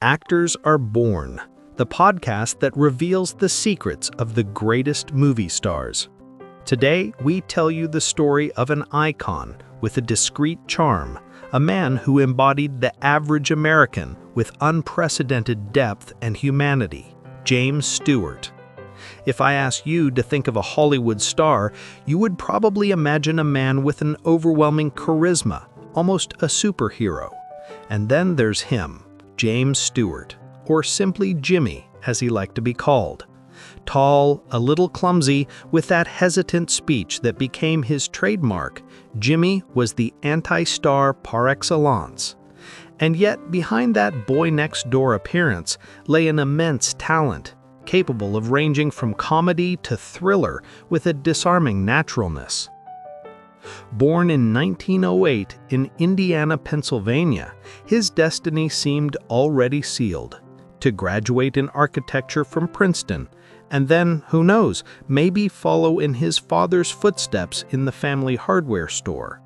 Actors Are Born, the podcast that reveals the secrets of the greatest movie stars. Today, we tell you the story of an icon with a discreet charm, a man who embodied the average American with unprecedented depth and humanity, James Stewart. If I asked you to think of a Hollywood star, you would probably imagine a man with an overwhelming charisma, almost a superhero. And then there's him, James Stewart, or simply Jimmy, as he liked to be called. Tall, a little clumsy, with that hesitant speech that became his trademark, Jimmy was the anti-star par excellence. And yet, behind that boy-next-door appearance lay an immense talent, capable of ranging from comedy to thriller with a disarming naturalness. Born in 1908 in Indiana, Pennsylvania, his destiny seemed already sealed: to graduate in architecture from Princeton, and then, who knows, maybe follow in his father's footsteps in the family hardware store.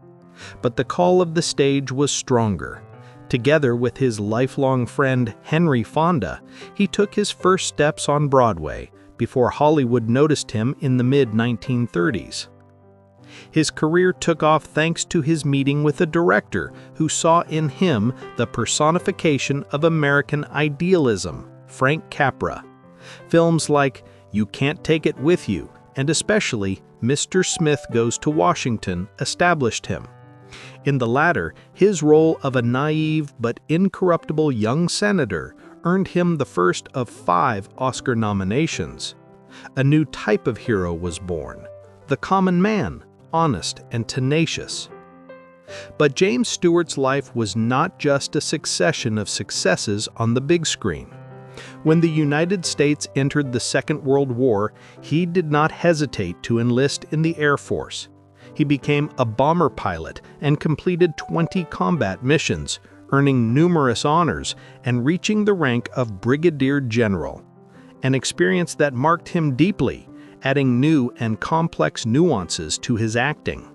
But the call of the stage was stronger. Together with his lifelong friend Henry Fonda, he took his first steps on Broadway before Hollywood noticed him in the mid-1930s. His career took off thanks to his meeting with a director who saw in him the personification of American idealism, Frank Capra. Films like You Can't Take It With You, and especially Mr. Smith Goes to Washington, established him. In the latter, his role of a naive but incorruptible young senator earned him the first of 5 Oscar nominations. A new type of hero was born: the common man, honest and tenacious. But James Stewart's life was not just a succession of successes on the big screen. When the United States entered the Second World War, he did not hesitate to enlist in the Air Force. He became a bomber pilot and completed 20 combat missions, earning numerous honors and reaching the rank of Brigadier General, an experience that marked him deeply, adding new and complex nuances to his acting.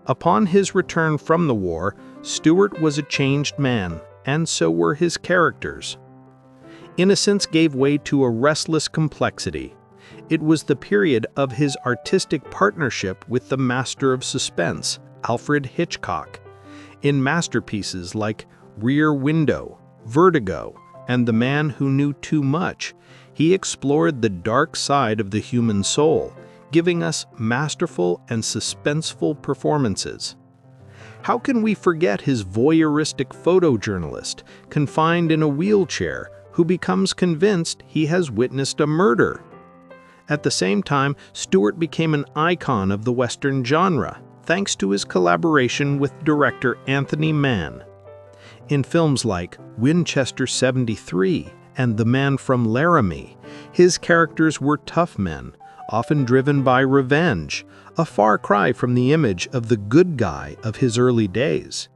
Upon his return from the war, Stewart was a changed man, and so were his characters. Innocence gave way to a restless complexity. It was the period of his artistic partnership with the master of suspense, Alfred Hitchcock. In masterpieces like Rear Window, Vertigo, and The Man Who Knew Too Much, he explored the dark side of the human soul, giving us masterful and suspenseful performances. How can we forget his voyeuristic photojournalist, confined in a wheelchair, who becomes convinced he has witnessed a murder? At the same time, Stewart became an icon of the Western genre, thanks to his collaboration with director Anthony Mann. In films like Winchester 73 and The Man from Laramie, his characters were tough men, often driven by revenge, a far cry from the image of the good guy of his early days.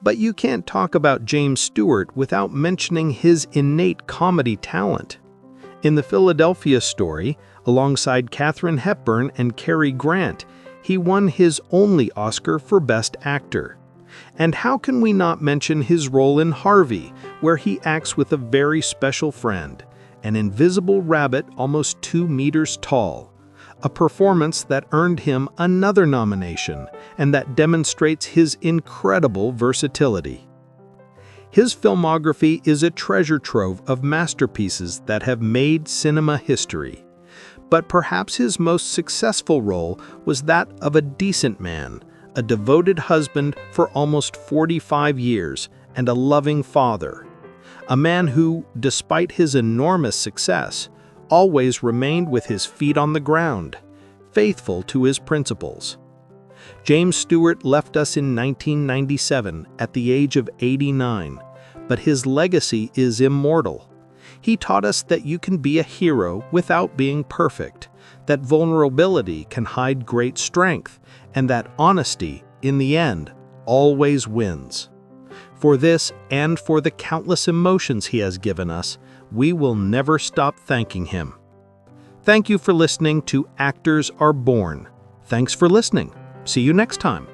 But you can't talk about James Stewart without mentioning his innate comedy talent. In The Philadelphia Story, alongside Katharine Hepburn and Cary Grant, he won his only Oscar for Best Actor. And how can we not mention his role in Harvey, where he acts with a very special friend, an invisible rabbit almost 2 meters tall, a performance that earned him another nomination and that demonstrates his incredible versatility. His filmography is a treasure trove of masterpieces that have made cinema history. But perhaps his most successful role was that of a decent man, a devoted husband for almost 45 years, and a loving father. A man who, despite his enormous success, always remained with his feet on the ground, faithful to his principles. James Stewart left us in 1997 at the age of 89, but his legacy is immortal. He taught us that you can be a hero without being perfect, that vulnerability can hide great strength, and that honesty, in the end, always wins. For this, and for the countless emotions he has given us, we will never stop thanking him. Thank you for listening to Actors Are Born. Thanks for listening. See you next time.